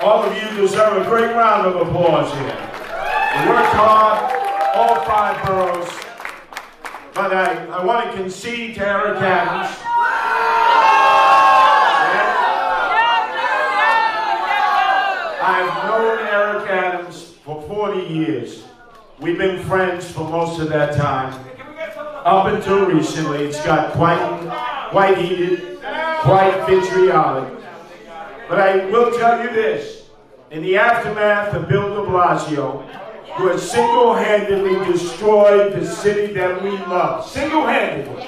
All of you deserve a great round of applause here. We worked hard, all 5 boroughs, but I want to concede to Eric Adams. I've known Eric Adams for 40 years. We've been friends for most of that time. Up until recently, it's got quite heated, quite vitriolic. But I will tell you this, in the aftermath of Bill de Blasio, who has single-handedly destroyed the city that we love, single-handedly,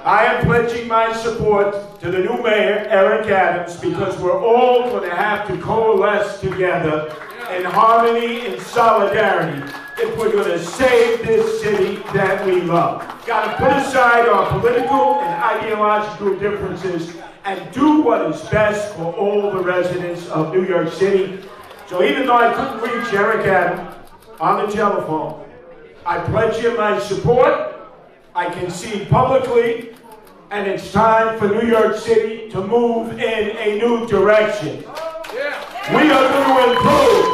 I am pledging my support to the new mayor, Eric Adams, because we're all going to have to coalesce together in harmony and solidarity if we're going to save this city that we love. Got to put aside our political and ideological differences and do what is best for all the residents of New York City. So even though I couldn't reach Eric Adams on the telephone, I pledge him my support. I concede publicly, and it's time for New York City to move in a new direction. We are going to improve.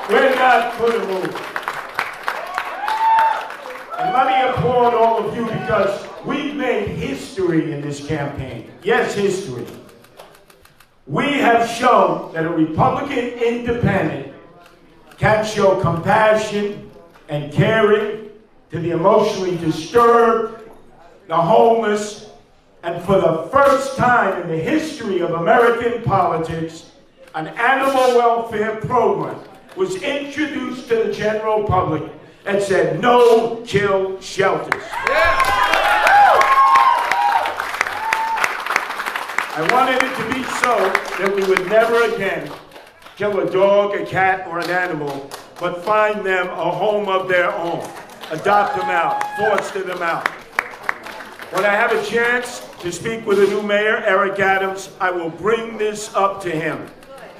We're not going to move. And let me applaud all of you because we've made history in this campaign. Yes, history. We have shown that a Republican independent can show compassion and caring to the emotionally disturbed, the homeless, and for the first time in the history of American politics, an animal welfare program was introduced to the general public and said no-kill shelters. I wanted it to be so that we would never again kill a dog, a cat, or an animal, but find them a home of their own, adopt them out, foster them out. When I have a chance to speak with the new mayor, Eric Adams, I will bring this up to him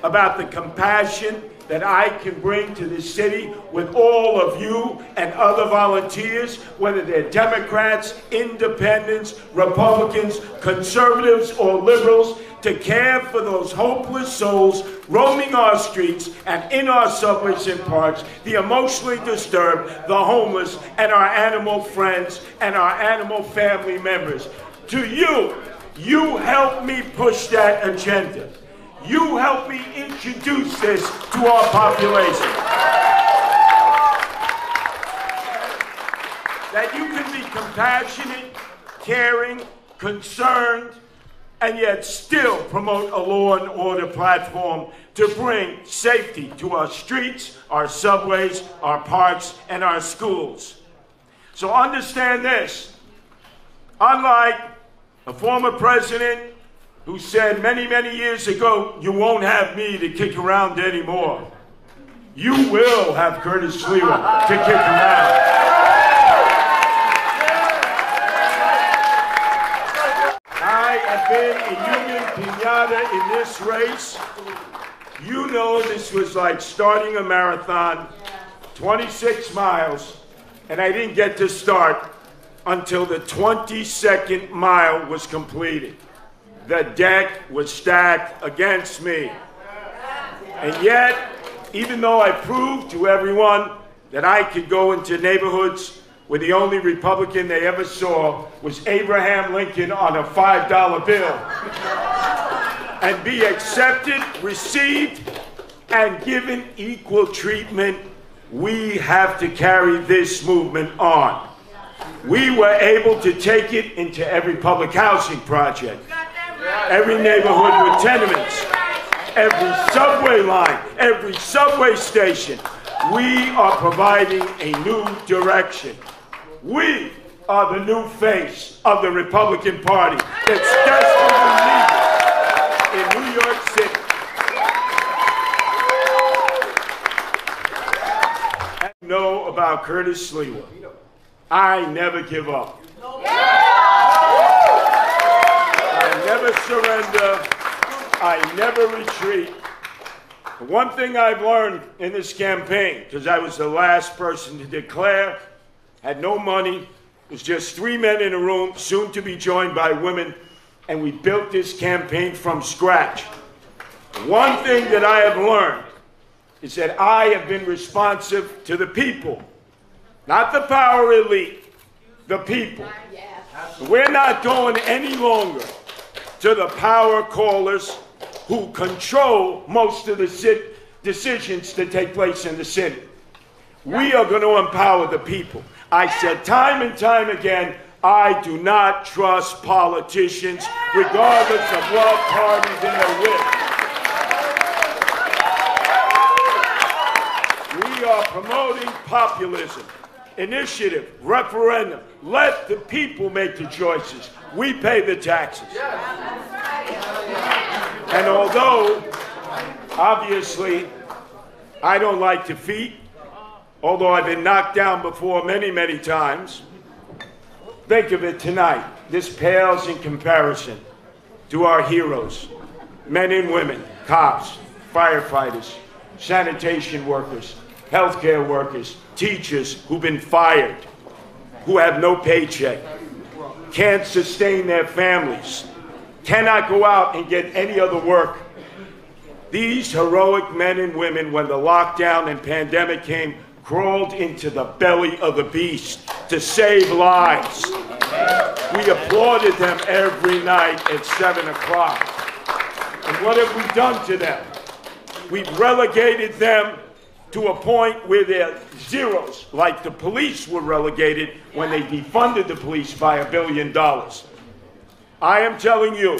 about the compassion that I can bring to this city with all of you and other volunteers, whether they're Democrats, independents, Republicans, conservatives, or liberals, to care for those hopeless souls roaming our streets and in our subways and parks, the emotionally disturbed, the homeless, and our animal friends and our animal family members. To you, you help me push that agenda. You help me introduce this to our population. That you can be compassionate, caring, concerned, and yet still promote a law and order platform to bring safety to our streets, our subways, our parks, and our schools. So understand this. Unlike a former president who said many, many years ago, you won't have me to kick around anymore, you will have Curtis Sliwa to kick around. I have been a union pinata in this race. You know this was like starting a marathon, 26 miles, and I didn't get to start until the 22nd mile was completed. The deck was stacked against me. And yet, even though I proved to everyone that I could go into neighborhoods where the only Republican they ever saw was Abraham Lincoln on a $5 bill, and be accepted, received, and given equal treatment, we have to carry this movement on. We were able to take it into every public housing project, every neighborhood with tenements, every subway line, every subway station. We are providing a new direction. We are the new face of the Republican Party that's desperately needed in New York City. And know about Curtis Sliwa. I never give up. I never surrender. I never retreat. The one thing I've learned in this campaign, because I was the last person to declare, had no money, was just 3 men in a room, soon to be joined by women, and we built this campaign from scratch. One thing that I have learned is that I have been responsive to the people, not the power elite, the people. We're not going any longer to the power callers who control most of the decisions that take place in the city. We are going to empower the people. I said time and time again, I do not trust politicians, regardless of what party they're with. We are promoting populism, initiative, referendum. Let the people make the choices. We pay the taxes. And although, obviously, I don't like defeat, although I've been knocked down before many, many times, think of it tonight. This pales in comparison to our heroes, men and women, cops, firefighters, sanitation workers, healthcare workers, teachers who've been fired, who have no paycheck, can't sustain their families, cannot go out and get any other work. These heroic men and women, when the lockdown and pandemic came, crawled into the belly of the beast to save lives. We applauded them every night at 7 o'clock. And what have we done to them? We've relegated them to a point where they're zeros, like the police were relegated when they defunded the police by $1 billion. I am telling you,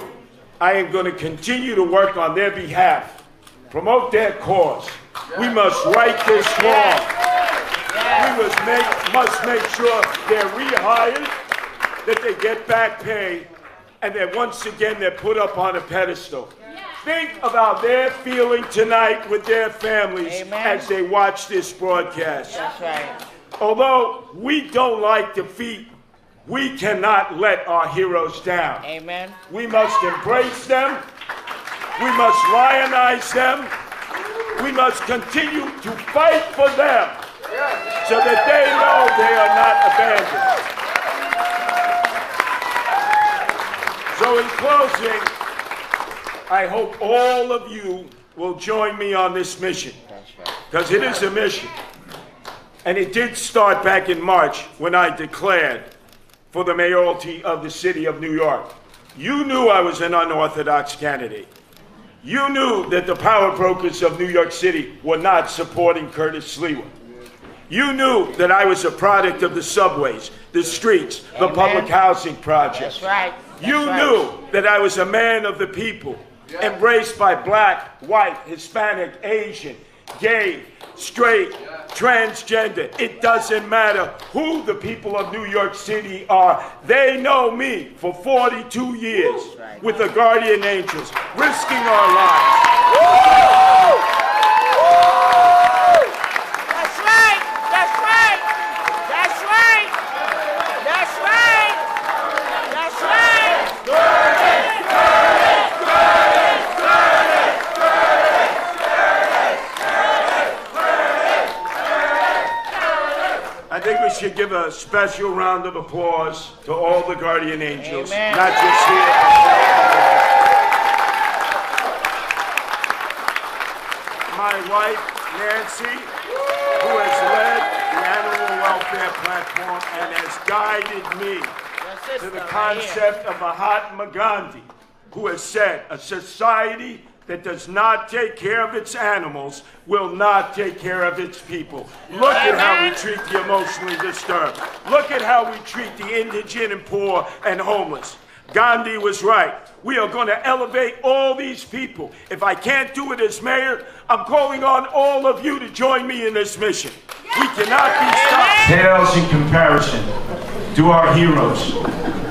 I am going to continue to work on their behalf, promote their cause. We must right this wrong. We must make sure they're rehired, that they get back pay, and that once again they're put up on a pedestal. Think about their feeling tonight with their families as they watch this broadcast. That's right. Although we don't like defeat, we cannot let our heroes down. Amen. We must embrace them. We must lionize them. We must continue to fight for them so that they know they are not abandoned. So in closing, I hope all of you will join me on this mission, because it is a mission. And it did start back in March when I declared for the mayoralty of the city of New York. You knew I was an unorthodox candidate. You knew that the power brokers of New York City were not supporting Curtis Sliwa. You knew that I was a product of the subways, the streets, the public housing projects. That's right. You knew that I was a man of the people, embraced by black, white, Hispanic, Asian, gay, straight, transgender. It doesn't matter who the people of New York City are. They know me for 42 years with the Guardian Angels, risking our lives. That's right. That's right. That's right. That's right. That's right. I think we should give a special round of applause to all the Guardian Angels, Amen. not just here. My wife, Nancy, who has led the Animal Welfare Platform and has guided me to the concept of Mahatma Gandhi, who has said a society that does not take care of its animals will not take care of its people. Look at how we treat the emotionally disturbed. Look at how we treat the indigent and poor and homeless. Gandhi was right. We are going to elevate all these people. If I can't do it as mayor, I'm calling on all of you to join me in this mission. We cannot be stopped. Pales in comparison to our heroes,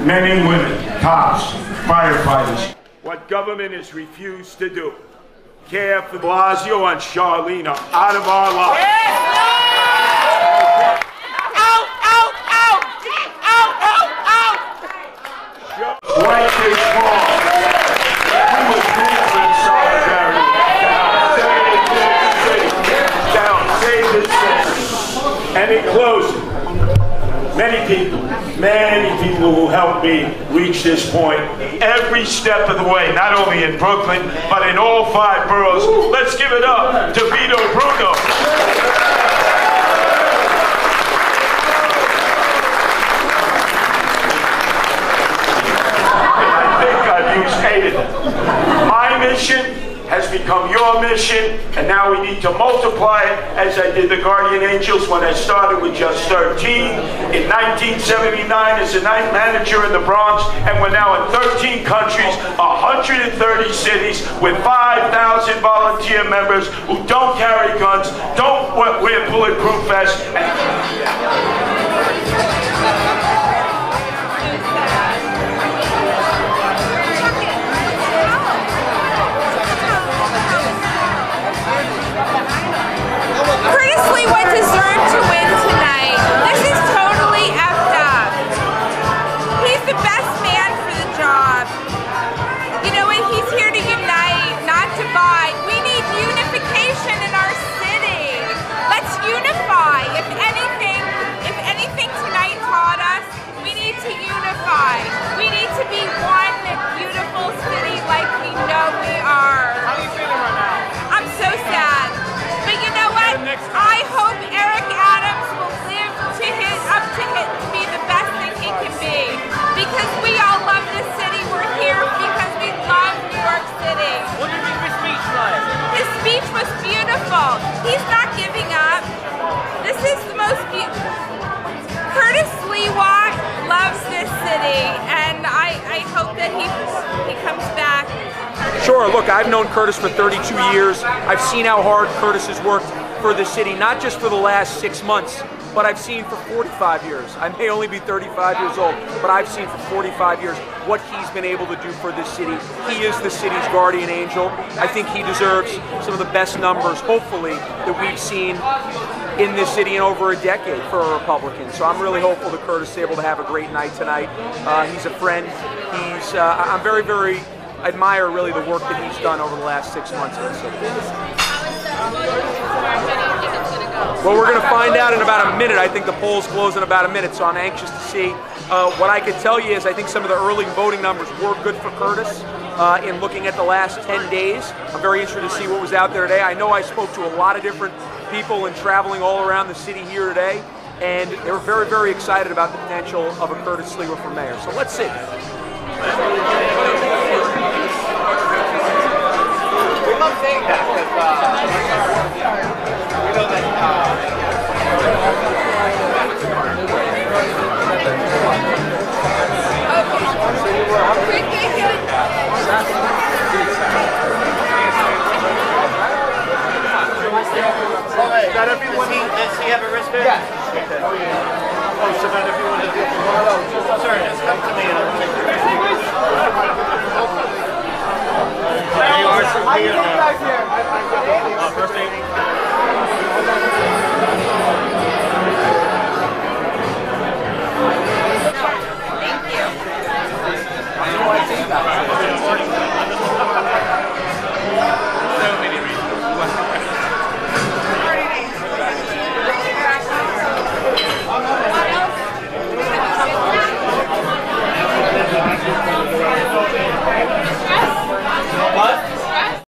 men and women, cops, firefighters. What government has refused to do. Care for Blasio and Charlene are out of our lives. Out, out, out! Out, out, out! Right this wrong. We was moved in solidarity. Save this city. And in closing, many people, many people who helped me reach this point every step of the way, not only in Brooklyn, but in all 5 boroughs. Let's give it up to Vito Bruno. I think I've used 8 of them. My mission has become your mission, and now we need to multiply it as I did the Guardian Angels when I started with just 13. In 1979 as a night manager in the Bronx, and we're now in 13 countries, 130 cities, with 5,000 volunteer members who don't carry guns, don't wear bulletproof vests, Sliwa deserved to win tonight. This is totally effed up. He's the best man for the job. You know what? He's here to unite, not divide. We need unification in our city. Let's unify. If anything tonight taught us, we need to unify. We need to be one beautiful city like we know we are. How are you feeling right now? I'm so sad. But you know what? I hope Eric Adams will live to be the best thing he can be. Because we all love this city. We're here because we love New York City. What do you think of his speech tonight? His speech was beautiful. He's not giving up. This is the most beautiful. Curtis Sliwa loves this city, and I hope that he comes back. Sure, look, I've known Curtis for 32 years. I've seen how hard Curtis has worked for the city, not just for the last 6 months, but I've seen for 45 years. I may only be 35 years old, but I've seen for 45 years what he's been able to do for this city. He is the city's guardian angel. I think he deserves some of the best numbers, hopefully, that we've seen in this city in over a decade for a Republican. So I'm really hopeful that Curtis is able to have a great night tonight. He's a friend. I'm very, very admire really the work that he's done over the last 6 months in the city. Well, we're going to find out in about a minute. I think the polls close in about a minute, so I'm anxious to see. What I can tell you is I think some of the early voting numbers were good for Curtis in looking at the last 10 days. I'm very interested to see what was out there today. I know I spoke to a lot of different people and traveling all around the city here today, and they were very, very excited about the potential of a Curtis Sliwa for mayor. So let's see. We love saying that because we know that Not everyone. Does he have a wristband? Yes. Okay. Oh, yeah. Oh, so not everyone is Sir, just come to me and I'll take your How do you get back here? first aid. Thank you.